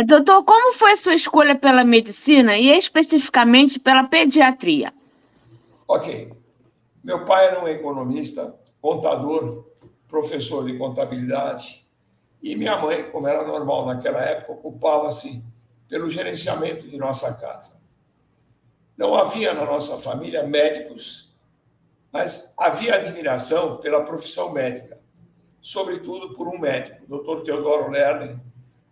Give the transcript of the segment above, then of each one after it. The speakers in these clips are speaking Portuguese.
Doutor, como foi a sua escolha pela medicina e especificamente pela pediatria? Ok. Meu pai era um economista, contador, professor de contabilidade, e minha mãe, como era normal naquela época, ocupava-se pelo gerenciamento de nossa casa. Não havia na nossa família médicos, mas havia admiração pela profissão médica, sobretudo por um médico, o Dr. Teodoro Lerner,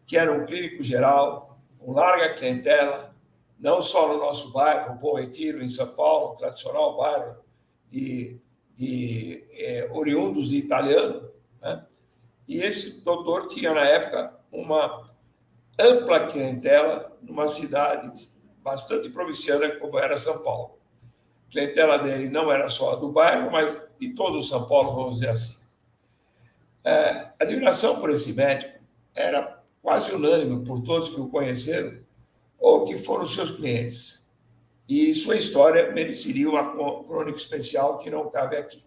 que era um clínico geral, com larga clientela, não só no nosso bairro, Bom Retiro, em São Paulo, tradicional bairro de oriundos de italiano, né? E esse doutor tinha, na época, uma ampla clientela numa cidade bastante provinciana como era São Paulo. A clientela dele não era só do bairro, mas de todo o São Paulo, vamos dizer assim. A admiração por esse médico era quase unânime por todos que o conheceram ou que foram seus clientes. E sua história mereceria uma crônica especial que não cabe aqui.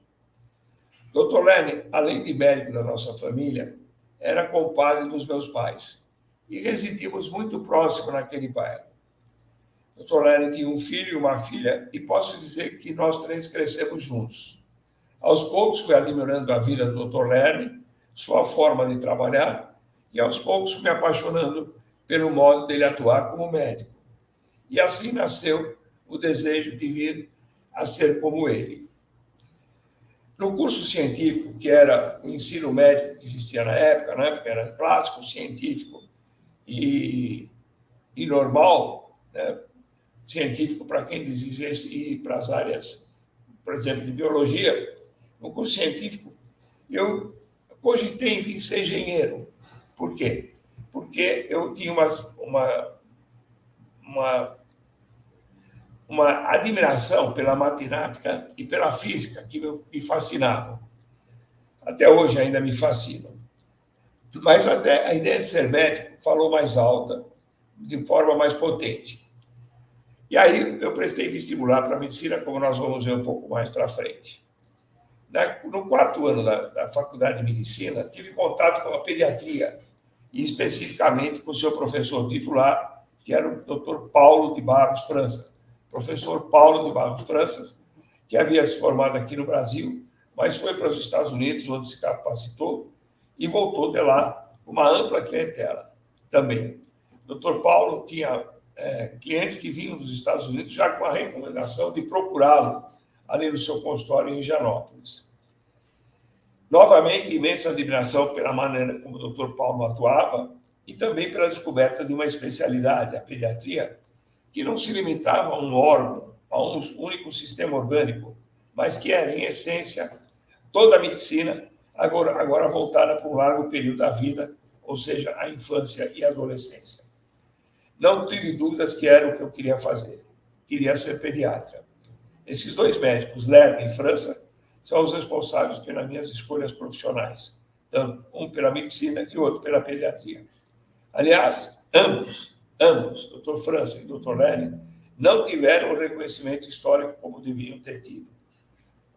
Dr. Lene, além de médico da nossa família, era compadre dos meus pais e residíamos muito próximo naquele bairro. Dr. Lene tinha um filho e uma filha e posso dizer que nós três crescemos juntos. Aos poucos fui admirando a vida do Dr. Lene, sua forma de trabalhar e aos poucos fui me apaixonando pelo modo dele atuar como médico. E assim nasceu o desejo de vir a ser como ele. No curso científico, que era o ensino médico que existia na época era clássico, científico e normal, né? Científico para quem desejasse ir para as áreas, por exemplo, de biologia, no curso científico, eu cogitei em vir ser engenheiro. Por quê? Porque eu tinha uma admiração pela matemática e pela física que me fascinavam. Até hoje ainda me fascinam. Mas até a ideia de ser médico falou mais alta, de forma mais potente. E aí eu prestei vestibular para medicina, como nós vamos ver um pouco mais para frente. No quarto ano da faculdade de medicina, tive contato com a pediatria, e especificamente com o seu professor titular, que era o Dr. Paulo de Barros França. Professor Paulo de Barros França, que havia se formado aqui no Brasil, mas foi para os Estados Unidos, onde se capacitou, e voltou de lá com uma ampla clientela também. O Dr. Paulo tinha clientes que vinham dos Estados Unidos já com a recomendação de procurá-lo ali no seu consultório em Higienópolis. Novamente, imensa admiração pela maneira como o Dr. Paulo atuava e também pela descoberta de uma especialidade, a pediatria, que não se limitava a um órgão, a um único sistema orgânico, mas que era, em essência, toda a medicina, agora voltada para um largo período da vida, ou seja, a infância e a adolescência. Não tive dúvidas que era o que eu queria fazer. Queria ser pediatra. Esses dois médicos, Lerner e França, são os responsáveis pelas minhas escolhas profissionais, tanto um pela medicina e o outro pela pediatria. Aliás, ambos, Dr. França e Dr. Lerner, não tiveram o reconhecimento histórico como deviam ter tido.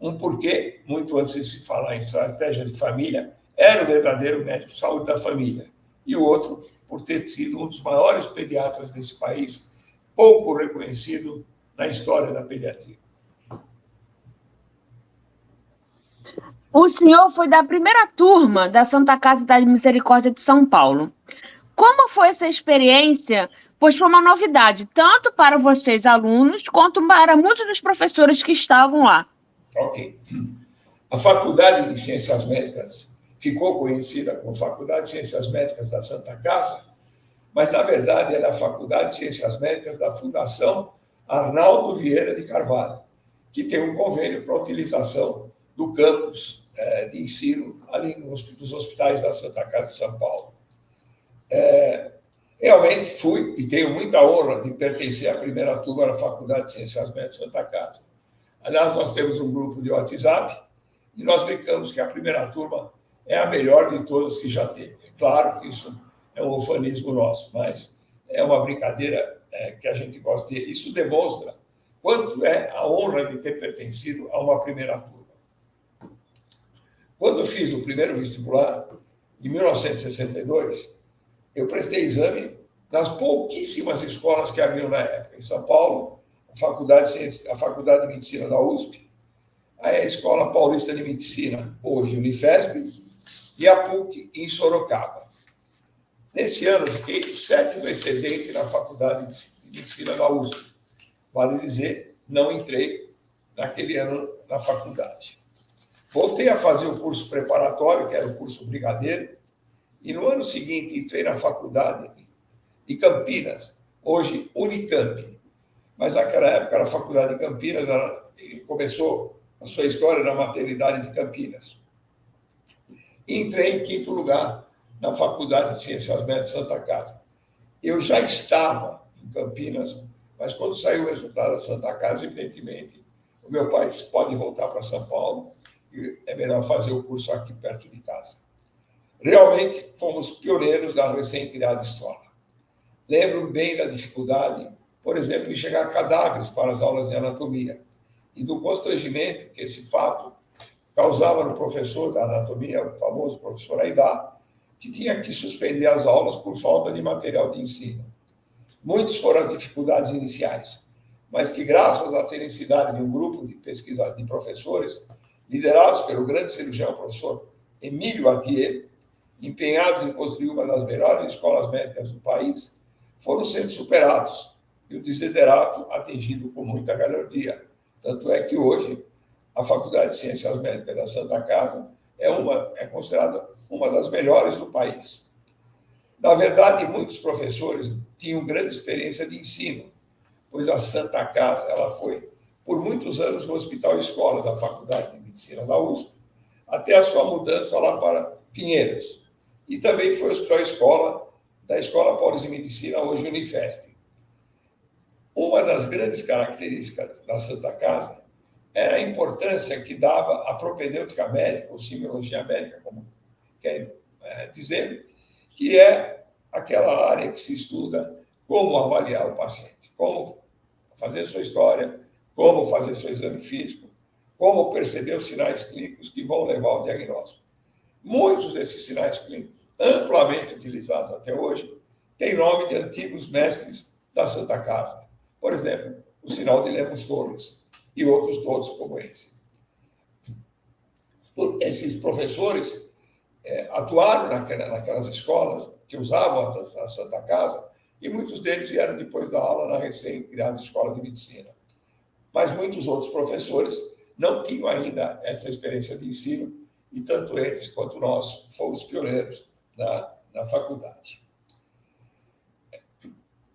Um porque, muito antes de se falar em estratégia de família, era o verdadeiro médico de saúde da família. E o outro, por ter sido um dos maiores pediatras desse país, pouco reconhecido na história da pediatria. O senhor foi da primeira turma da Santa Casa da Misericórdia de São Paulo. Como foi essa experiência? Pois foi uma novidade, tanto para vocês, alunos, quanto para muitos dos professores que estavam lá. Ok. A Faculdade de Ciências Médicas ficou conhecida como Faculdade de Ciências Médicas da Santa Casa, mas, na verdade, era a Faculdade de Ciências Médicas da Fundação Arnaldo Vieira de Carvalho, que tem um convênio para a utilização do campus de ensino ali nos hospitais da Santa Casa de São Paulo. Realmente fui e tenho muita honra de pertencer à primeira turma da Faculdade de Ciências Médicas de Santa Casa. Aliás, nós temos um grupo de WhatsApp e nós brincamos que a primeira turma é a melhor de todas que já teve. É claro que isso é um ufanismo nosso, mas é uma brincadeira que a gente gosta de. Isso demonstra quanto é a honra de ter pertencido a uma primeira turma. Quando fiz o primeiro vestibular, em 1962, eu prestei exame nas pouquíssimas escolas que haviam na época. Em São Paulo, a Faculdade de Medicina da USP, a Escola Paulista de Medicina, hoje Unifesp, e a PUC em Sorocaba. Nesse ano, fiquei 7º excedente na Faculdade de Medicina da USP. Vale dizer, não entrei naquele ano na faculdade. Voltei a fazer o curso preparatório, que era o curso brigadeiro, e no ano seguinte entrei na faculdade de Campinas, hoje Unicamp. Mas naquela época era a Faculdade de Campinas, começou a sua história na maternidade de Campinas. E entrei em 5º lugar na Faculdade de Ciências Médicas Santa Casa. Eu já estava em Campinas, mas quando saiu o resultado da Santa Casa, evidentemente, o meu pai disse, pode voltar para São Paulo, e é melhor fazer o curso aqui perto de casa. Realmente, fomos pioneiros da recém-criada escola. Lembro bem da dificuldade, por exemplo, em chegar cadáveres para as aulas de anatomia, e do constrangimento que esse fato causava no professor da anatomia, o famoso professor Aidá, que tinha que suspender as aulas por falta de material de ensino. Muitas foram as dificuldades iniciais, mas que, graças à tenacidade de um grupo de pesquisa de professores, liderados pelo grande cirurgião professor Emílio Atier, empenhados em construir uma das melhores escolas médicas do país, foram sendo superados e o desiderato atingido com muita galhardia. Tanto é que hoje a Faculdade de Ciências Médicas da Santa Casa é considerada uma das melhores do país. Na verdade, muitos professores tinham grande experiência de ensino, pois a Santa Casa ela foi, por muitos anos, o hospital-escola da Faculdade de Medicina da USP, até a sua mudança lá para Pinheiros. E também foi hospital-escola da Escola Paulista de Medicina, hoje Unifesp. Uma das grandes características da Santa Casa era a importância que dava a propedêutica médica, ou semiologia médica, como querem dizer, que é aquela área que se estuda como avaliar o paciente, como fazer sua história, como fazer seu exame físico, como perceber os sinais clínicos que vão levar ao diagnóstico. Muitos desses sinais clínicos, amplamente utilizados até hoje, têm nome de antigos mestres da Santa Casa. Por exemplo, o sinal de Lemos-Torres e outros todos como esse. Esses professores atuaram naquelas escolas que usavam a Santa Casa e muitos deles vieram depois da aula na recém-criada Escola de Medicina. Mas muitos outros professores não tinham ainda essa experiência de ensino e tanto eles quanto nós fomos pioneiros na faculdade.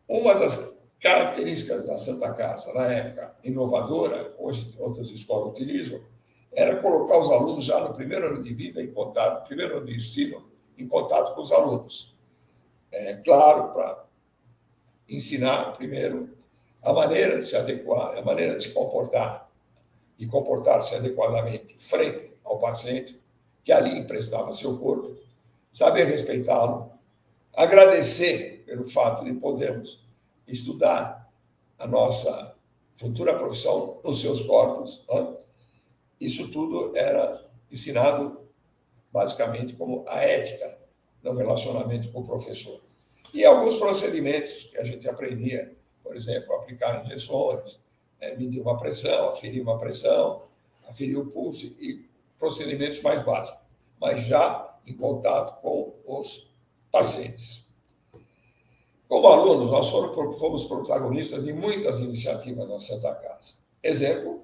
Uma das características da Santa Casa, na época inovadora, hoje outras escolas utilizam, era colocar os alunos já no primeiro ano de vida em contato, primeiro ano de ensino, em contato com os alunos. Claro, para ensinar, primeiro, a maneira de se adequar, a maneira de se comportar e comportar-se adequadamente frente ao paciente, que ali emprestava seu corpo, saber respeitá-lo, agradecer pelo fato de podermos estudar a nossa futura profissão nos seus corpos. Né? Isso tudo era ensinado basicamente como a ética no relacionamento com o professor. E alguns procedimentos que a gente aprendia, por exemplo, aplicar injeções, medir uma pressão, aferir o pulso e procedimentos mais básicos, mas já em contato com os pacientes. Como alunos, nós fomos protagonistas de muitas iniciativas na Santa Casa. Exemplo,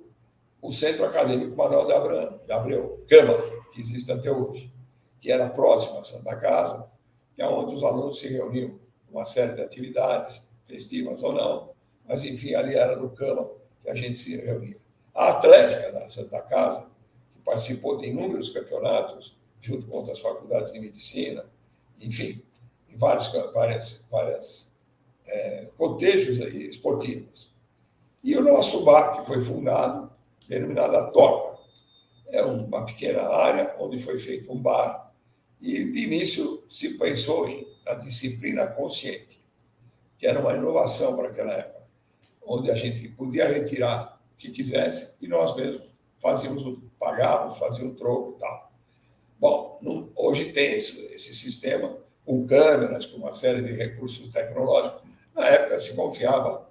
o Centro Acadêmico Manuel de Abreu, CAMA, que existe até hoje, que era próximo à Santa Casa, que é onde os alunos se reuniam com uma série de atividades, festivas ou não, mas, enfim, ali era no CAMA que a gente se reunia. A Atlética da Santa Casa, que participou de inúmeros campeonatos, junto com outras faculdades de medicina, enfim, em vários cotejos esportivos. E o nosso bar, que foi fundado, denominado A Toca. É uma pequena área onde foi feito um bar e, de início, se pensou na disciplina consciente, que era uma inovação para aquela época, onde a gente podia retirar o que quisesse e nós mesmos pagávamos, fazíamos o troco e tal. Bom, hoje tem esse sistema com câmeras, com uma série de recursos tecnológicos. Na época, se confiava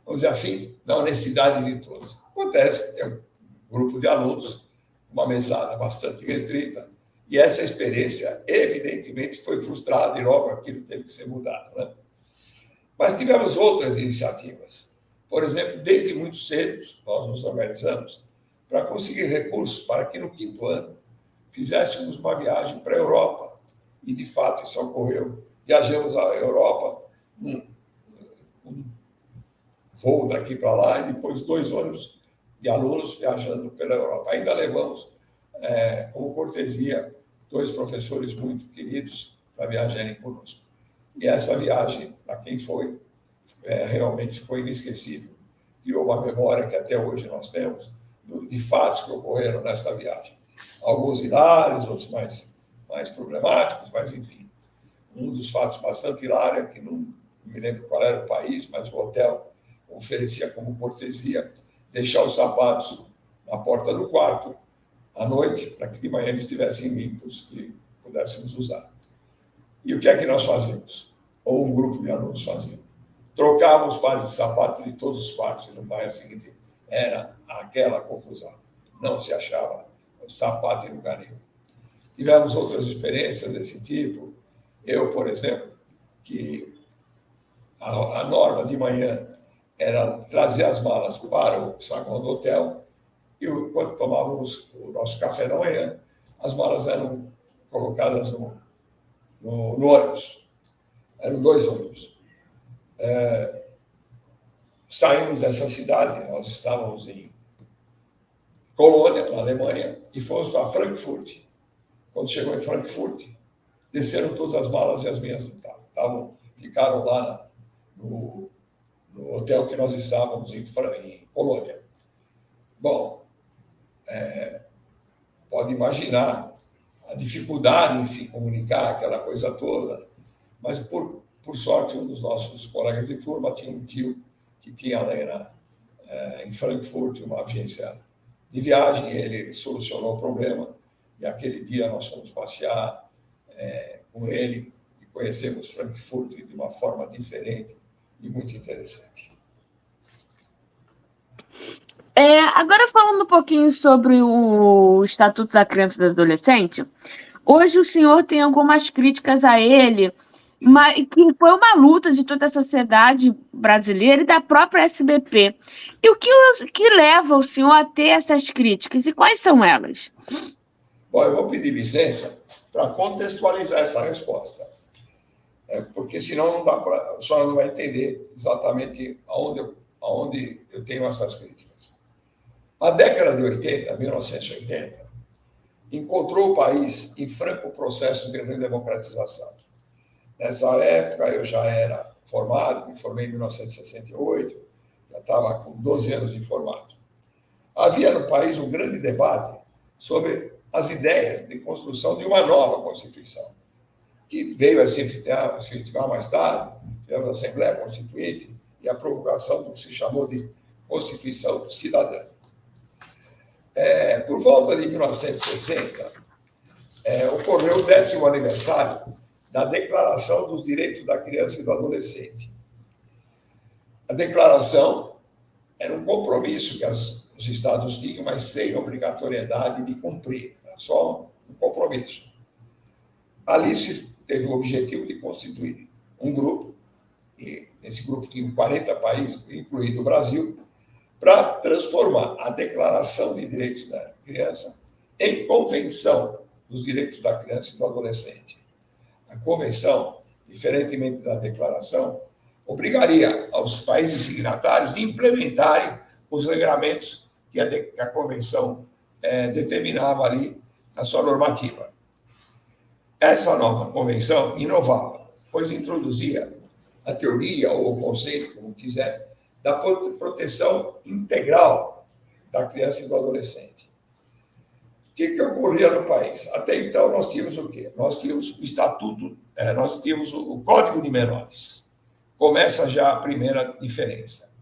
vamos dizer assim, na honestidade de todos. Acontece, é um grupo de alunos, uma mesada bastante restrita, e essa experiência, evidentemente, foi frustrada e logo aquilo teve que ser mudado, né? Mas tivemos outras iniciativas. Por exemplo, desde muito cedo, nós nos organizamos para conseguir recursos para que no 5º ano fizéssemos uma viagem para a Europa. E, de fato, isso ocorreu. Viajamos à Europa, um voo daqui para lá, e depois 2 ônibus de alunos viajando pela Europa. Ainda levamos, como cortesia, 2 professores muito queridos para viajarem conosco. E essa viagem, para quem foi, realmente ficou inesquecível. Criou uma memória que até hoje nós temos de fatos que ocorreram nesta viagem. Alguns hilários, outros mais problemáticos, mas, enfim. Um dos fatos bastante hilário, que não me lembro qual era o país, mas o hotel oferecia como cortesia deixar os sapatos na porta do quarto à noite, para que de manhã eles estivessem limpos e pudéssemos usar. E o que é que nós fazíamos? Ou um grupo de alunos fazia? Trocavam os pares de sapatos de todos os quartos, e no bairro seguinte era aquela confusão. Não se achava sapato em lugar nenhum. Tivemos outras experiências desse tipo. Eu, por exemplo, que a norma de manhã era trazer as malas para o saguão do hotel, e quando tomávamos o nosso café da manhã, as malas eram colocadas no ônibus. Eram 2 ônibus. Saímos dessa cidade, nós estávamos em Colônia, na Alemanha, e fomos para Frankfurt. Quando chegou em Frankfurt, desceram todas as malas e as minhas não estavam. Ficaram lá no hotel que nós estávamos em Colônia. Bom, pode imaginar a dificuldade em se comunicar, aquela coisa toda, mas, por sorte, um dos nossos colegas de turma tinha um tio que tinha lá em Frankfurt uma agência de viagem, ele solucionou o problema, e aquele dia nós fomos passear com ele e conhecemos Frankfurt de uma forma diferente e muito interessante. Agora, falando um pouquinho sobre o Estatuto da Criança e do Adolescente, hoje o senhor tem algumas críticas a ele, mas que foi uma luta de toda a sociedade brasileira e da própria SBP. E o que leva o senhor a ter essas críticas? E quais são elas? Bom, eu vou pedir licença para contextualizar essa resposta, porque senão não dá para, a senhora não vai entender exatamente aonde eu tenho essas críticas. A década de 80, 1980, encontrou o país em franco processo de redemocratização. Nessa época, eu já era formado, me formei em 1968, já estava com 12 anos de formado. Havia no país um grande debate sobre as ideias de construção de uma nova Constituição, que veio a se efetivar mais tarde, tivemos a Assembleia Constituinte e a promulgação do que se chamou de Constituição Cidadã. Por volta de 1960, ocorreu o 10º aniversário da Declaração dos Direitos da Criança e do Adolescente. A declaração era um compromisso que os Estados tinham, mas sem obrigatoriedade de cumprir, era só um compromisso. Ali se teve o objetivo de constituir um grupo, e nesse grupo tinha 40 países, incluindo o Brasil, para transformar a Declaração de Direitos da Criança em Convenção dos Direitos da Criança e do Adolescente. A Convenção, diferentemente da Declaração, obrigaria aos países signatários a implementarem os regramentos que a Convenção determinava ali na sua normativa. Essa nova Convenção inovava, pois introduzia a teoria ou o conceito, como quiser, da proteção integral da criança e do adolescente. O que ocorria no país? Até então, nós tínhamos o quê? Nós tínhamos o Estatuto, nós tínhamos o Código de Menores. Começa já a primeira diferença.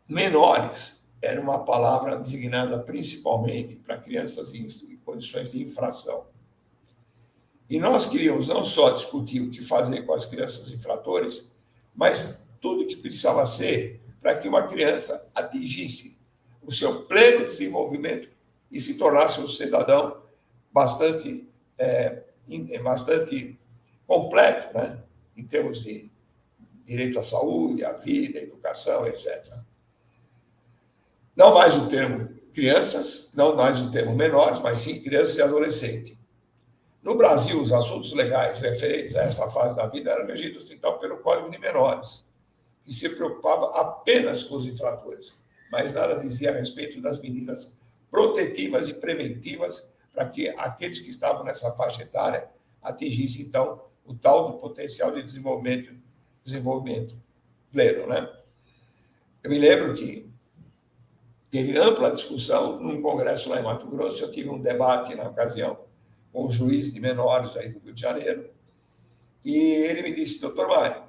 Menores era uma palavra designada principalmente para crianças em condições de infração. E nós queríamos não só discutir o que fazer com as crianças infratores, mas tudo que precisava ser para que uma criança atingisse o seu pleno desenvolvimento e se tornasse um cidadão bastante completo, né? Em termos de direito à saúde, à vida, à educação, etc. Não mais o termo crianças, não mais o termo menores, mas sim crianças e adolescentes. No Brasil, os assuntos legais referentes a essa fase da vida eram regidos, então, pelo Código de Menores, que se preocupava apenas com os infratores, mas nada dizia a respeito das medidas protetivas e preventivas para que aqueles que estavam nessa faixa etária atingissem, então, o tal do potencial de desenvolvimento pleno, né? Eu me lembro que teve ampla discussão num congresso lá em Mato Grosso, eu tive um debate na ocasião com um juiz de menores aí do Rio de Janeiro, e ele me disse: doutor Mário,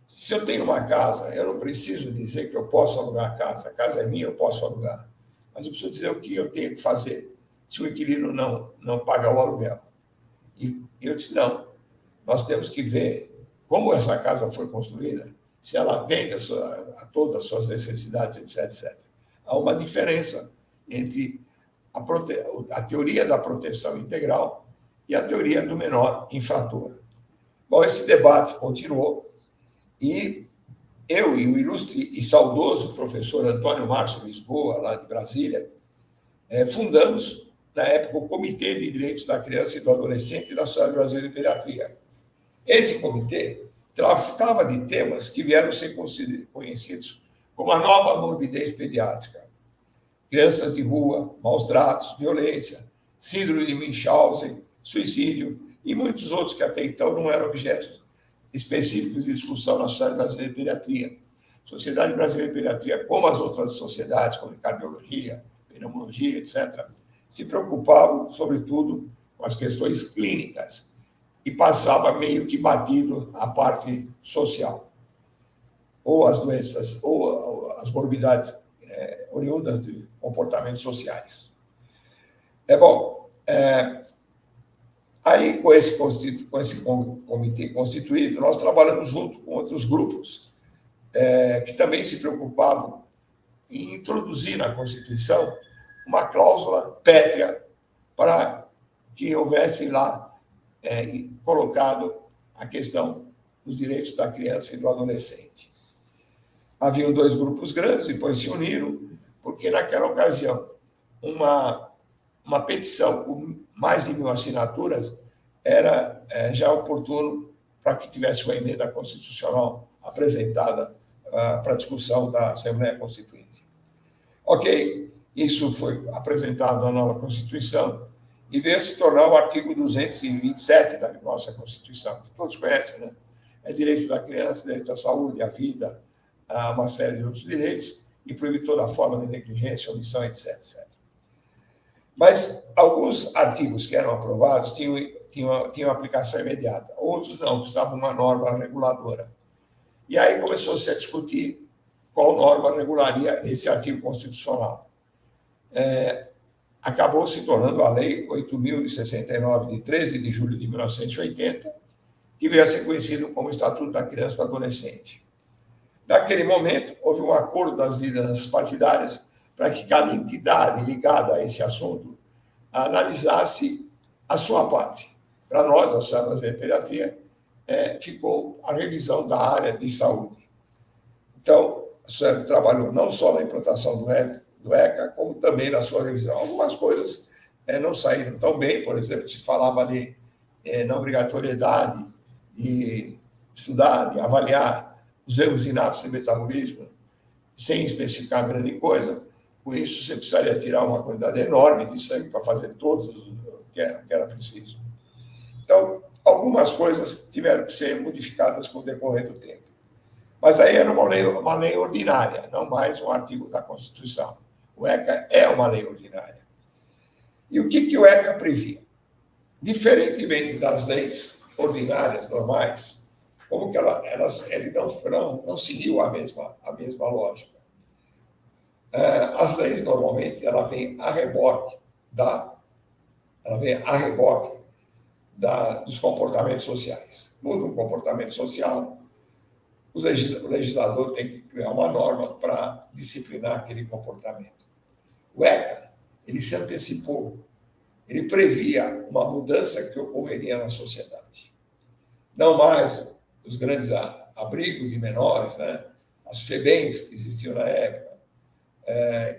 se eu tenho uma casa, eu não preciso dizer que eu posso alugar a casa é minha, eu posso alugar, mas eu preciso dizer o que eu tenho que fazer se o inquilino não paga o aluguel. E eu disse: não, nós temos que ver como essa casa foi construída, se ela atende a todas as suas necessidades, etc, etc. Há uma diferença entre a teoria da proteção integral e a teoria do menor infrator. Bom, esse debate continuou e eu e o ilustre e saudoso professor Antônio Márcio Lisboa, lá de Brasília, fundamos, na época, o Comitê de Direitos da Criança e do Adolescente da Sociedade Brasileira de Pediatria. Esse comitê tratava de temas que vieram ser conhecidos como a nova morbidez pediátrica. Crianças de rua, maus tratos, violência, síndrome de Munchausen, suicídio e muitos outros que até então não eram objetos específicos de discussão na Sociedade Brasileira de Pediatria. A Sociedade Brasileira de Pediatria, como as outras sociedades, como cardiologia, pneumologia, etc., se preocupavam, sobretudo, com as questões clínicas e passava meio que batido a parte social. Ou as doenças, ou as morbidades oriundas de comportamentos sociais. Aí, com esse comitê constituído, nós trabalhamos junto com outros grupos que também se preocupavam em introduzir na Constituição uma cláusula pétrea para que houvesse lá colocado a questão dos direitos da criança e do adolescente. Haviam dois grupos grandes, depois se uniram, porque naquela ocasião uma petição com mais de 1.000 assinaturas era já oportuno para que tivesse uma emenda constitucional apresentada para discussão da Assembleia Constituinte. Ok, isso foi apresentado na nova Constituição e veio a se tornar o artigo 227 da nossa Constituição, que todos conhecem, né? É direito da criança, direito à saúde, à vida, a uma série de outros direitos, e proíbe toda forma de negligência, omissão, etc, etc. Mas alguns artigos que eram aprovados tinham aplicação imediata, outros não, precisavam de uma norma reguladora. E aí começou-se a discutir qual norma regularia esse artigo constitucional. Acabou se tornando a Lei 8.069, de 13 de julho de 1980, que veio a ser conhecido como Estatuto da Criança e do Adolescente. Naquele momento, houve um acordo das lideranças partidárias para que cada entidade ligada a esse assunto analisasse a sua parte. Para nós, a Sociedade Brasileira de Pediatria, ficou a revisão da área de saúde. Então, a sociedade trabalhou não só na implantação do ECA, como também na sua revisão. Algumas coisas não saíram tão bem, por exemplo, se falava ali na obrigatoriedade de estudar, de avaliar os erros inatos de metabolismo, sem especificar grande coisa. Com isso, você precisaria tirar uma quantidade enorme de sangue para fazer todos o que era preciso. Então, algumas coisas tiveram que ser modificadas com o decorrer do tempo. Mas aí era uma lei ordinária, não mais um artigo da Constituição. O ECA é uma lei ordinária. E o que o ECA previa? Diferentemente das leis ordinárias, normais, como que ele não seguiu a mesma lógica. As leis, normalmente, ela vem a reboque dos comportamentos sociais. Muda o comportamento social, o legislador tem que criar uma norma para disciplinar aquele comportamento. O ECA, ele se antecipou, ele previa uma mudança que ocorreria na sociedade. Não mais os grandes abrigos de menores, né? As FEBEMs que existiam na época,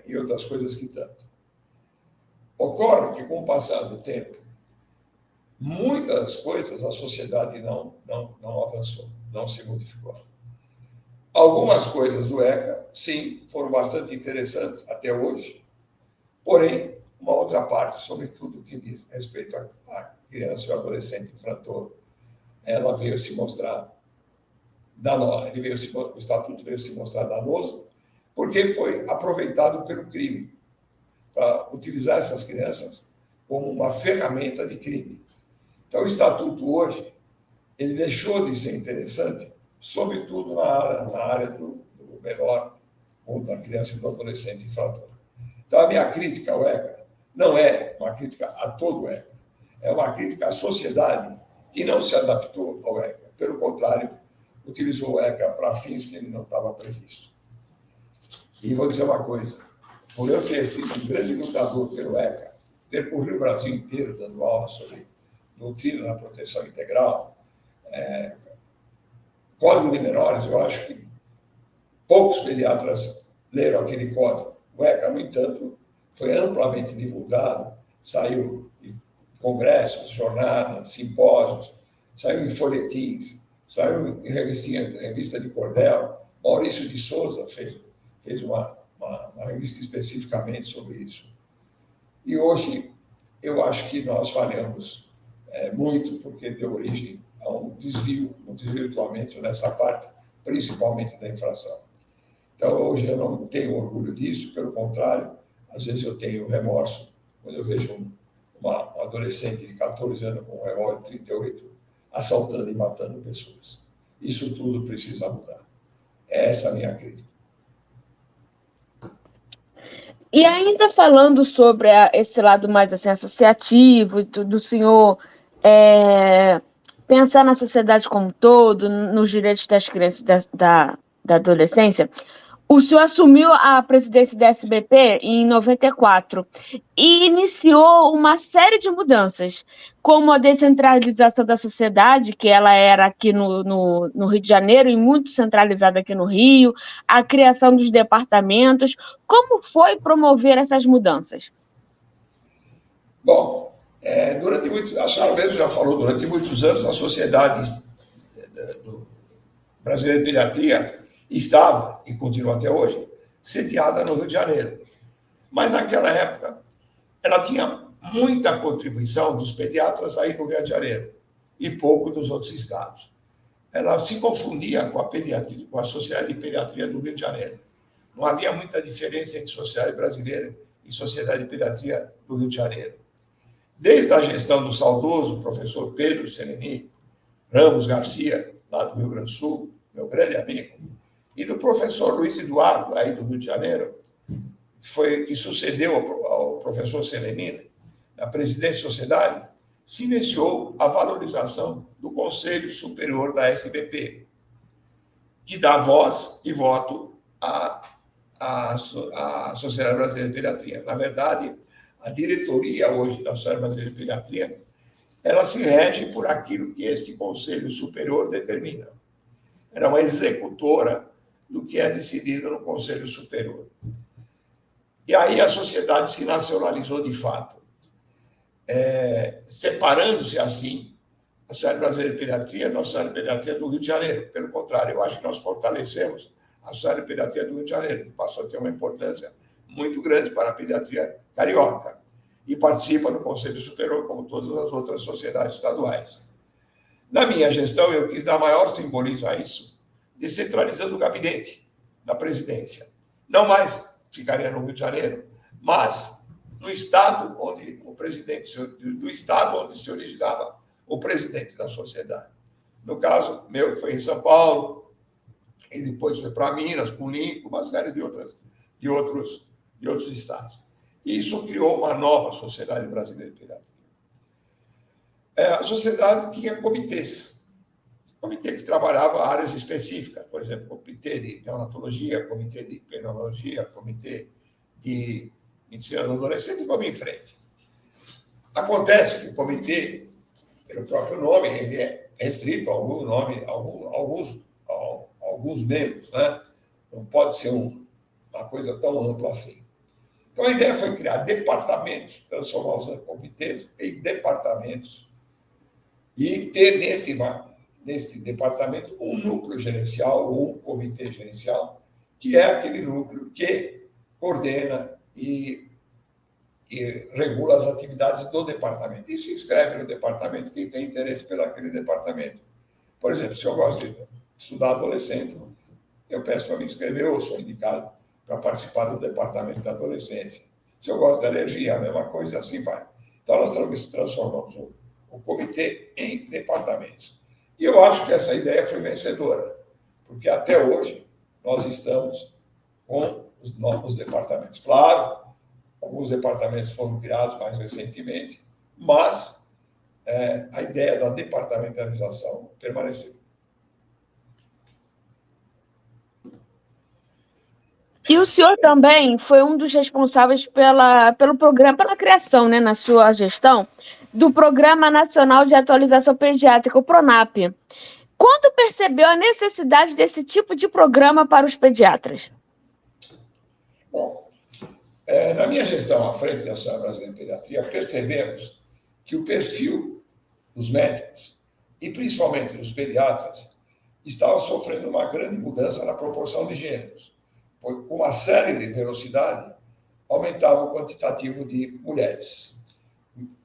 e outras coisas que tanto. Ocorre que, com o passar do tempo, muitas coisas a sociedade não avançou, não se modificou. Algumas coisas do ECA, sim, foram bastante interessantes até hoje, porém, uma outra parte, sobretudo que diz respeito à criança e ao adolescente infrator, ela veio se mostrar danosa, o estatuto veio se mostrar danoso, porque foi aproveitado pelo crime, para utilizar essas crianças como uma ferramenta de crime. Então, o estatuto hoje, ele deixou de ser interessante, sobretudo na área do menor, ou da criança e do adolescente infrator. Então, a minha crítica ao ECA não é uma crítica a todo o ECA, é uma crítica à sociedade que não se adaptou ao ECA. Pelo contrário, utilizou o ECA para fins que ele não estava previsto. E vou dizer uma coisa, por eu ter sido um grande lutador pelo ECA, percorri o Brasil inteiro dando aula sobre doutrina da proteção integral, Código de Menores, eu acho que poucos pediatras leram aquele código. O ECA, no entanto, foi amplamente divulgado, saiu em congressos, jornadas, simpósios, saiu em folhetins, saiu em revista de cordel. Maurício de Souza fez uma revista especificamente sobre isso. E hoje, eu acho que nós falhamos muito, porque deu origem a um desvirtuamento nessa parte, principalmente da infração. Então, hoje eu não tenho orgulho disso, pelo contrário, às vezes eu tenho remorso quando eu vejo uma adolescente de 14 anos com um revólver 38 assaltando e matando pessoas. Isso tudo precisa mudar. Essa é a minha crítica. E ainda falando sobre esse lado mais assim, associativo, do senhor pensar na sociedade como um todo, nos direitos das crianças da adolescência, o senhor assumiu a presidência da SBP em 94 e iniciou uma série de mudanças, como a descentralização da sociedade, que ela era aqui no Rio de Janeiro e muito centralizada aqui no Rio, a criação dos departamentos. Como foi promover essas mudanças? Bom, a senhora mesmo já falou, durante muitos anos a Sociedade Brasileira de Pediatria estava, e continua até hoje, sediada no Rio de Janeiro. Mas naquela época, ela tinha muita contribuição dos pediatras aí do Rio de Janeiro e pouco dos outros estados. Ela se confundia com a pediatria, com a Sociedade de Pediatria do Rio de Janeiro. Não havia muita diferença entre Sociedade Brasileira e Sociedade de Pediatria do Rio de Janeiro. Desde a gestão do saudoso professor Pedro Seleni Ramos Garcia, lá do Rio Grande do Sul, meu grande amigo, e do professor Luiz Eduardo, aí do Rio de Janeiro, que sucedeu ao professor Seleni na presidência da sociedade, se iniciou a valorização do Conselho Superior da SBP, que dá voz e voto à Sociedade Brasileira de Pediatria. Na verdade, a diretoria hoje da Sociedade Brasileira de Pediatria, ela se rege por aquilo que este Conselho Superior determina. Ela é uma executora do que é decidido no Conselho Superior. E aí a sociedade se nacionalizou de fato, separando-se assim a Sociedade Brasileira de Pediatria da Sociedade de Pediatria do Rio de Janeiro. Pelo contrário, eu acho que nós fortalecemos a Sociedade de Pediatria do Rio de Janeiro, que passou a ter uma importância muito grande para a pediatria carioca e participa no Conselho Superior, como todas as outras sociedades estaduais. Na minha gestão, eu quis dar maior simbolismo a isso, descentralizando o gabinete da presidência. Não mais ficaria no Rio de Janeiro, mas no estado onde do estado onde se originava o presidente da sociedade. No caso meu, foi em São Paulo, e depois foi para Minas, Cunha, uma série de outras de outros estados. E isso criou uma nova Sociedade Brasileira de Pediatria. A sociedade tinha comitês, comitê que trabalhava áreas específicas, por exemplo, comitê de neonatologia, comitê de pneumologia, comitê de medicina do adolescente, e vamos em frente. Acontece que o comitê, pelo próprio nome, ele é restrito a alguns membros, né? Não pode ser uma coisa tão ampla assim. Então, a ideia foi criar departamentos, transformar os comitês em departamentos e ter nesse departamento um núcleo gerencial ou um comitê gerencial, que é aquele núcleo que coordena e regula as atividades do departamento. E se inscreve no departamento quem tem interesse pelo aquele departamento. Por exemplo, se eu gosto de estudar adolescente, eu peço para me inscrever, ou sou indicado para participar do departamento da adolescência. Se eu gosto de alergia, a mesma coisa, assim vai. Então, nós transformamos o comitê em departamentos. E eu acho que essa ideia foi vencedora, porque até hoje nós estamos com os novos departamentos. Claro, alguns departamentos foram criados mais recentemente, mas a ideia da departamentalização permaneceu. E o senhor também foi um dos responsáveis pelo programa, pela criação, né, na sua gestão, do Programa Nacional de Atualização Pediátrica, o PRONAP. Quando percebeu a necessidade desse tipo de programa para os pediatras? Bom, na minha gestão à frente da Sociedade Brasileira de Pediatria, percebemos que o perfil dos médicos, e principalmente dos pediatras, estava sofrendo uma grande mudança na proporção de gêneros. Com uma série de velocidade, aumentava o quantitativo de mulheres.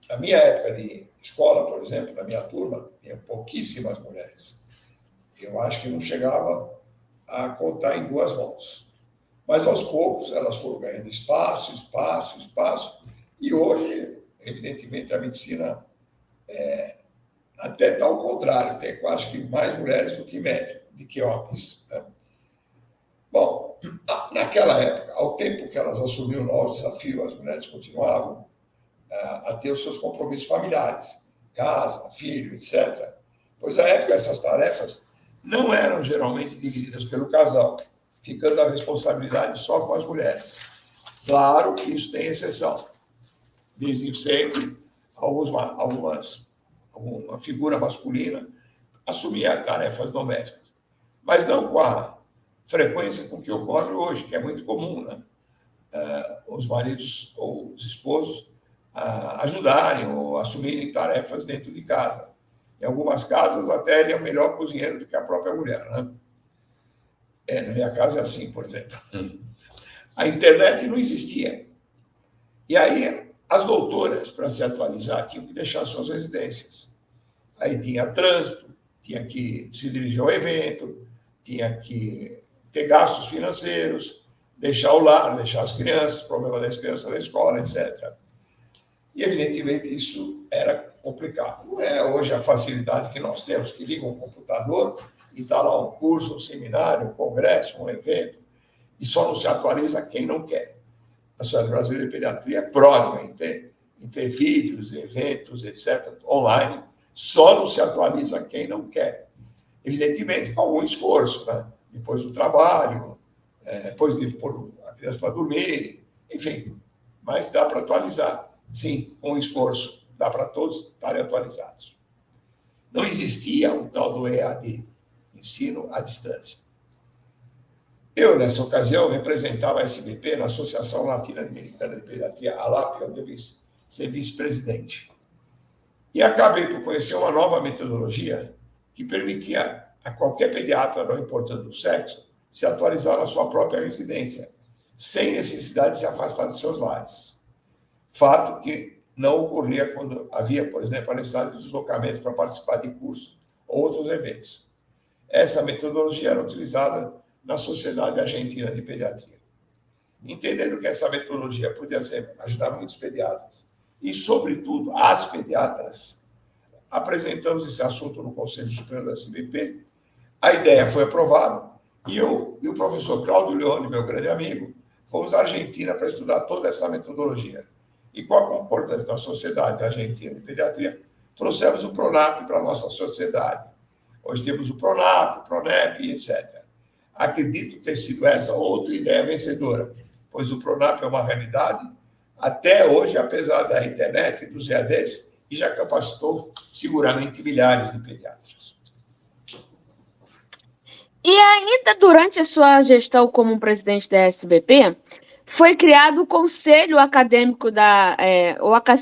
Na minha época de escola, por exemplo, na minha turma, tinha pouquíssimas mulheres. Eu acho que não chegava a contar em 2 mãos. Mas, aos poucos, elas foram ganhando espaço, e hoje, evidentemente, a medicina até está ao contrário, tem quase que mais mulheres do que homens. Né? Bom, naquela época, ao tempo que elas assumiram novos desafios, as mulheres continuavam a ter os seus compromissos familiares, casa, filho, etc. Pois, à época, essas tarefas não eram geralmente divididas pelo casal, ficando a responsabilidade só com as mulheres. Claro que isso tem exceção. Desde sempre, alguma figura masculina assumia tarefas domésticas, mas não com a frequência com que ocorre hoje, que é muito comum, né? Os maridos ou os esposos ajudarem ou assumirem tarefas dentro de casa. Em algumas casas, até ele é o melhor cozinheiro do que a própria mulher, né? Na minha casa é assim, por exemplo. A internet não existia. E aí, as doutoras, para se atualizar, tinham que deixar suas residências. Aí tinha trânsito, tinha que se dirigir ao evento, tinha que ter gastos financeiros, deixar o lar, deixar as crianças, problema das crianças da escola, etc. E, evidentemente, isso era complicado. Não é hoje a facilidade que nós temos, que liga um computador e está lá um curso, um seminário, um congresso, um evento, e só não se atualiza quem não quer. A Sociedade Brasileira de Pediatria é pródiga em ter vídeos, eventos, etc., online, só não se atualiza quem não quer. Evidentemente, com algum esforço, né? Depois do trabalho, depois de pôr a criança para dormir, enfim, mas dá para atualizar. Sim, com esforço, dá para todos estarem atualizados. Não existia o tal do EAD, ensino à distância. Eu, nessa ocasião, representava a SBP na Associação Latino-Americana de Pediatria, a ALAP, onde eu vim ser vice-presidente. E acabei por conhecer uma nova metodologia que permitia a qualquer pediatra, não importando o sexo, se atualizar na sua própria residência, sem necessidade de se afastar dos seus lares. Fato que não ocorria quando havia, por exemplo, a necessidade de deslocamento para participar de cursos ou outros eventos. Essa metodologia era utilizada na Sociedade Argentina de Pediatria. Entendendo que essa metodologia podia ajudar muitos pediatras, e, sobretudo, as pediatras, apresentamos esse assunto no Conselho Superior da SBP, a ideia foi aprovada, e eu e o professor Cláudio Leone, meu grande amigo, fomos à Argentina para estudar toda essa metodologia. E com a concordância da Sociedade Argentina de Pediatria, trouxemos o PRONAP para a nossa sociedade. Hoje temos o PRONAP, o PRONEP, etc. Acredito ter sido essa outra ideia vencedora, pois o PRONAP é uma realidade até hoje, apesar da internet e dos EADs, e já capacitou seguramente milhares de pediatras. E ainda durante a sua gestão como presidente da SBP, foi criado o Conselho Acadêmico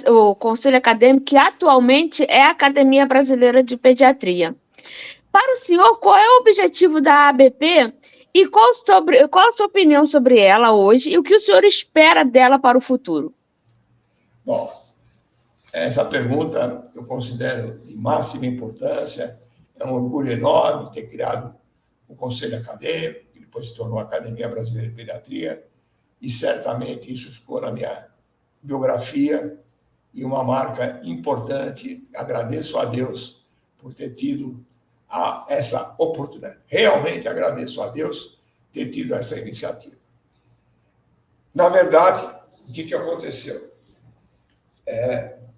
o Conselho Acadêmico, que atualmente é a Academia Brasileira de Pediatria. Para o senhor, qual é o objetivo da ABP e qual a sua opinião sobre ela hoje e o que o senhor espera dela para o futuro? Bom, essa pergunta eu considero de máxima importância. É um orgulho enorme ter criado o Conselho Acadêmico, que depois se tornou a Academia Brasileira de Pediatria, e certamente isso ficou na minha biografia e uma marca importante. Agradeço a Deus por ter tido essa oportunidade. Realmente agradeço a Deus ter tido essa iniciativa. Na verdade, o que aconteceu?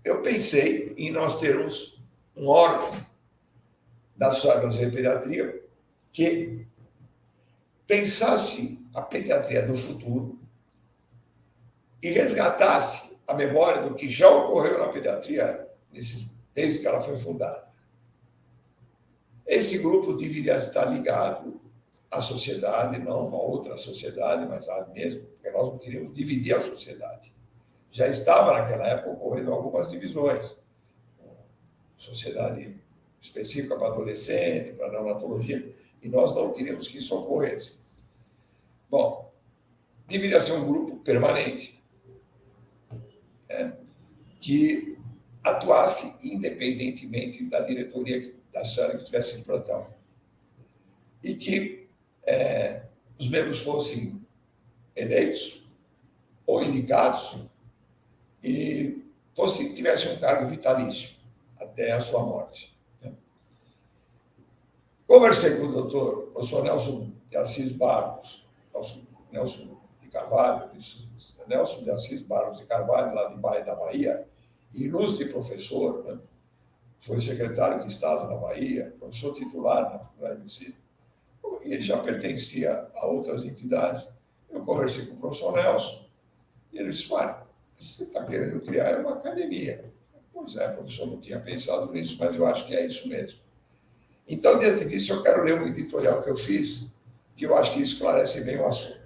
Eu pensei em nós termos um órgão da Sociedade Brasileira de Pediatria que pensasse a pediatria do futuro e resgatasse a memória do que já ocorreu na pediatria desde que ela foi fundada. Esse grupo deveria estar ligado à sociedade, não a uma outra sociedade, mas a mesma, porque nós não queríamos dividir a sociedade. Já estava naquela época ocorrendo algumas divisões. Sociedade específica para adolescente, para neonatologia, e nós não queríamos que isso ocorresse. Bom, deveria ser um grupo permanente, que atuasse independentemente da diretoria da SAN que estivesse em plantão. E que os membros fossem eleitos ou indicados e tivessem um cargo vitalício até a sua morte. Conversei com o doutor Nelson de Assis Barros, Nelson de Assis Barros de Carvalho, lá da Bahia, ilustre professor, foi secretário de Estado na Bahia, professor titular na UNC, e ele já pertencia a outras entidades. Eu conversei com o professor Nelson, e ele disse: você está querendo criar uma academia. Pois é, professor, não tinha pensado nisso, mas eu acho que é isso mesmo. Então, diante disso, eu quero ler um editorial que eu fiz, que eu acho que esclarece bem o assunto.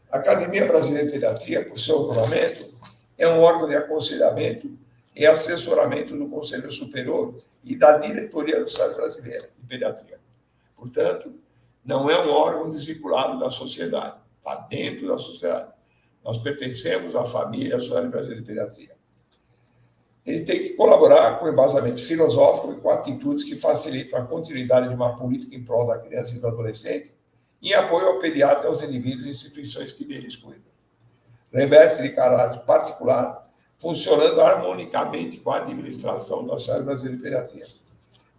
A Academia Brasileira de Pediatria, por seu regulamento, é um órgão de aconselhamento e assessoramento do Conselho Superior e da diretoria da Sociedade Brasileira de Pediatria. Portanto, não é um órgão desvinculado da sociedade, está dentro da sociedade. Nós pertencemos à família da Sociedade Brasileira de Pediatria. Ele tem que colaborar com embasamento filosófico e com atitudes que facilitam a continuidade de uma política em prol da criança e do adolescente, em apoio ao pediatra e aos indivíduos e instituições que deles cuidam. Reveste de caráter particular, funcionando harmonicamente com a administração da Sociedade Brasileira de Pediatria.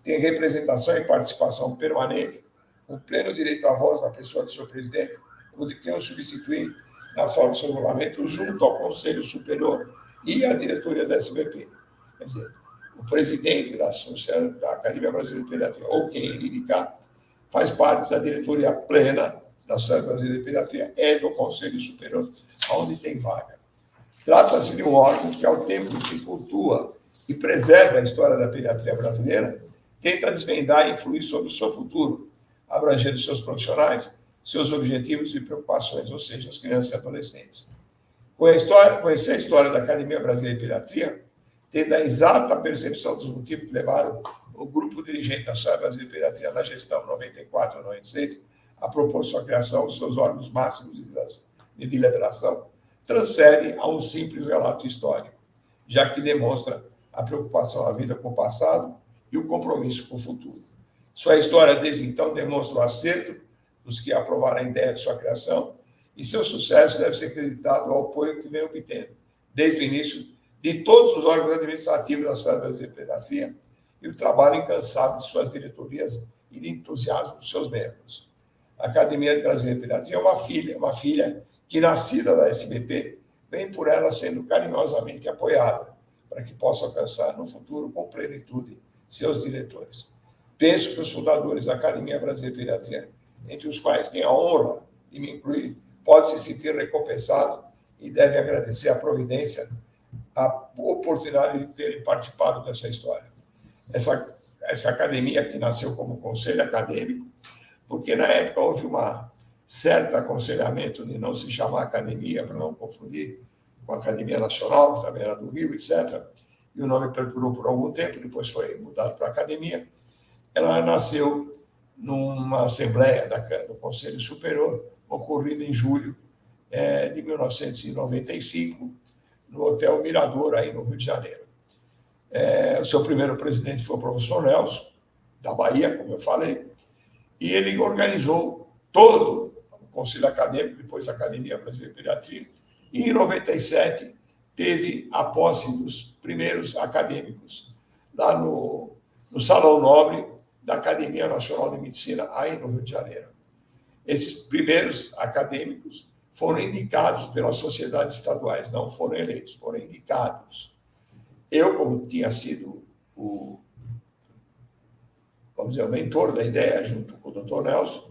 Tem representação e participação permanente, com pleno direito à voz da pessoa de seu presidente, ou de quem o substituir na forma do seu regulamento, junto ao Conselho Superior e à diretoria da SBP. Quer dizer, o presidente da Academia Brasileira de Pediatria, ou quem ele indicar, faz parte da diretoria plena da Sociedade Brasileira de Pediatria e do Conselho Superior, onde tem vaga. Trata-se de um órgão que, ao tempo que cultua e preserva a história da pediatria brasileira, tenta desvendar e influir sobre o seu futuro, abrangendo seus profissionais, seus objetivos e preocupações, ou seja, as crianças e adolescentes. Conhecer a história da Academia Brasileira de Pediatria, tendo a exata percepção dos motivos que levaram o grupo dirigente da Sociedade Brasileira de Pediatria na gestão 94 a 96 a propor sua criação dos seus órgãos máximos de deliberação, transcende a um simples relato histórico, já que demonstra a preocupação à vida com o passado e o compromisso com o futuro. Sua história, desde então, demonstra o acerto dos que aprovaram a ideia de sua criação, e seu sucesso deve ser acreditado ao apoio que vem obtendo, desde o início, de todos os órgãos administrativos da Sociedade Brasileira de Pediatria e o trabalho incansável de suas diretorias e de entusiasmo dos seus membros. A Academia Brasileira de Pediatria é uma filha que, nascida da SBP, vem por ela sendo carinhosamente apoiada, para que possa alcançar no futuro, com plenitude, seus diretores. Penso que os fundadores da Academia Brasileira de Pediatria, entre os quais tenho a honra de me incluir, pode se sentir recompensado e deve agradecer a providência, a oportunidade de terem participado dessa história. Essa academia que nasceu como conselho acadêmico, porque na época houve uma certo aconselhamento de não se chamar academia, para não confundir com a Academia Nacional, que também era do Rio, etc. E o nome perdurou por algum tempo, depois foi mudado para academia. Ela nasceu numa assembleia do Conselho Superior, ocorrida em julho de 1995, no Hotel Mirador, aí no Rio de Janeiro. O seu primeiro presidente foi o professor Nelson, da Bahia, como eu falei, e ele organizou todo o Conselho Acadêmico, depois a Academia Brasileira de Pediatria, e em 97 teve a posse dos primeiros acadêmicos lá no Salão Nobre da Academia Nacional de Medicina, aí no Rio de Janeiro. Esses primeiros acadêmicos foram indicados pelas sociedades estaduais, não foram eleitos, foram indicados. Eu, como tinha sido o mentor da ideia, junto com o Dr. Nelson,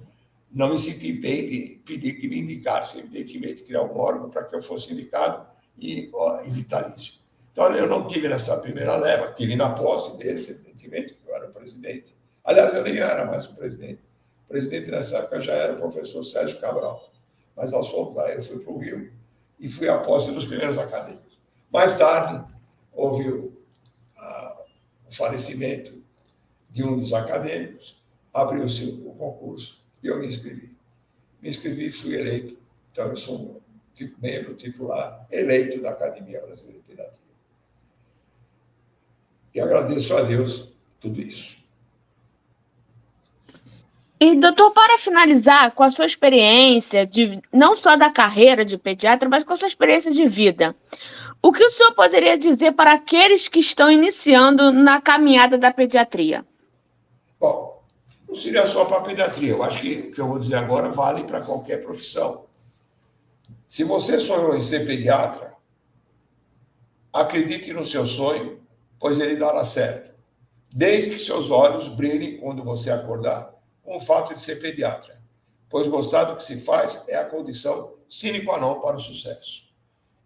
não me senti bem de pedir que me indicasse, evidentemente, criar um órgão para que eu fosse indicado e vitalício. Então, eu não tive nessa primeira leva, tive na posse deles, evidentemente, porque eu era o presidente. Aliás, eu nem era mais o presidente. O presidente, nessa época, já era o professor Sérgio Cabral. Mas, nós fomos lá, eu fui para o Rio e fui à posse dos primeiros acadêmicos. Mais tarde, houve o falecimento de um dos acadêmicos, abriu-se o concurso e eu me inscrevi. Me inscrevi e fui eleito. Então, eu sou um membro titular eleito da Academia Brasileira de Pediatria. E agradeço a Deus tudo isso. E, doutor, para finalizar, com a sua experiência, não só da carreira de pediatra, mas com a sua experiência de vida, o que o senhor poderia dizer para aqueles que estão iniciando na caminhada da pediatria? Bom, não seria só para a pediatria. Eu acho que o que eu vou dizer agora vale para qualquer profissão. Se você sonhou em ser pediatra, acredite no seu sonho, pois ele dará certo. Desde que seus olhos brilhem quando você acordar com o fato de ser pediatra, pois gostar do que se faz é a condição sine qua non para o sucesso.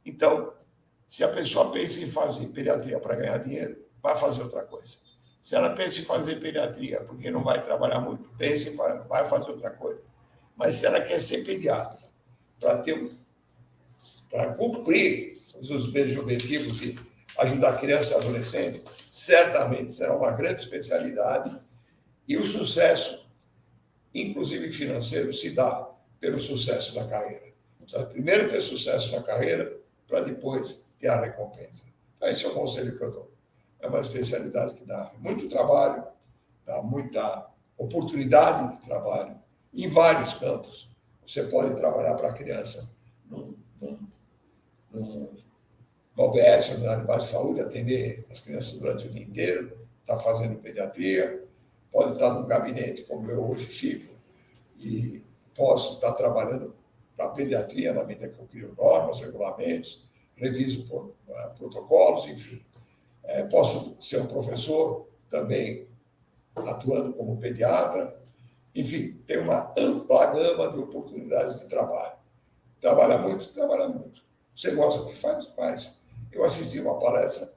Então, se a pessoa pensa em fazer pediatria para ganhar dinheiro, vai fazer outra coisa. Se ela pensa em fazer pediatria porque não vai trabalhar muito, vai fazer outra coisa. Mas se ela quer ser pediatra para cumprir os seus objetivos de ajudar criança e adolescente, certamente será uma grande especialidade e o sucesso, inclusive financeiro, se dá pelo sucesso da carreira. Precisa primeiro ter sucesso na carreira para depois ter a recompensa. Então, esse é o conselho que eu dou. É uma especialidade que dá muito trabalho, dá muita oportunidade de trabalho em vários campos. Você pode trabalhar para a criança numa OBS, Unidade Básica de Saúde, atender as crianças durante o dia inteiro, está fazendo pediatria, pode estar num gabinete, como eu hoje fico, e posso estar trabalhando para a pediatria na medida que eu crio normas, regulamentos, reviso protocolos, enfim. Posso ser um professor também atuando como pediatra. Enfim, tem uma ampla gama de oportunidades de trabalho. Trabalha muito, trabalha muito. Você gosta do que faz? Faz. Eu assisti uma palestra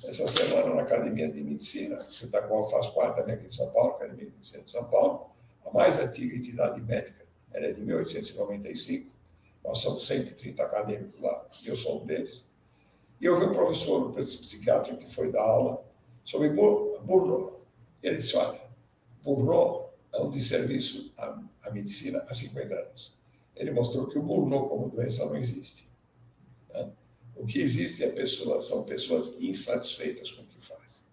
essa semana na Academia de Medicina, da qual faço parte também aqui de São Paulo, Academia de Medicina de São Paulo, a mais antiga entidade médica, ela é de 1895, nós somos 130 acadêmicos lá, e eu sou um deles. E eu vi um professor, um psiquiatra, que foi dar aula sobre burnout. Ele disse, olha, burnout é um desserviço à medicina há 50 anos. Ele mostrou que o burnout como doença não existe. Né? O que existe são pessoas insatisfeitas com o que fazem.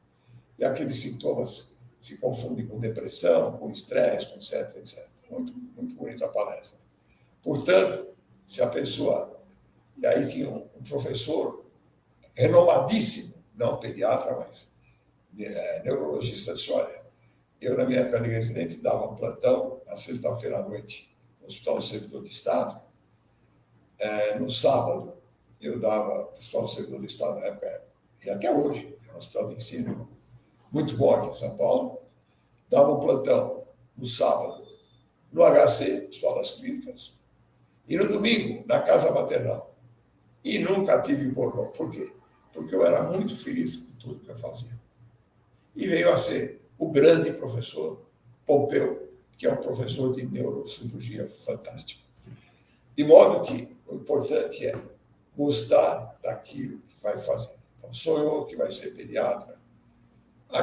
E aqueles sintomas se confundem com depressão, com estresse, com etc, etc. Muito, muito bonita a palestra. Portanto, se a pessoa... E aí tinha um professor renomadíssimo, não pediatra, mas neurologista, disse, olha, eu na minha época de residente dava um plantão na sexta-feira à noite no Hospital do Servidor de Estado no sábado, eu dava, o Hospital do Servidor do Estado na época, e até hoje, é um hospital de ensino muito bom aqui em São Paulo, dava um plantão no sábado no HC, Hospital das Clínicas, e no domingo, na Casa Maternal. E nunca tive bordão. Por quê? Porque eu era muito feliz com tudo que eu fazia. E veio a ser o grande professor Pompeu, que é um professor de neurocirurgia fantástico. De modo que o importante é gostar daquilo que vai fazer. Então, sonhou que vai ser pediatra.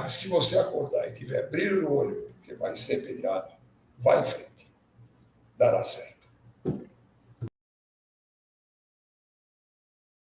Se você acordar e tiver brilho no olho, porque vai ser pediatra, vai em frente. Dará certo.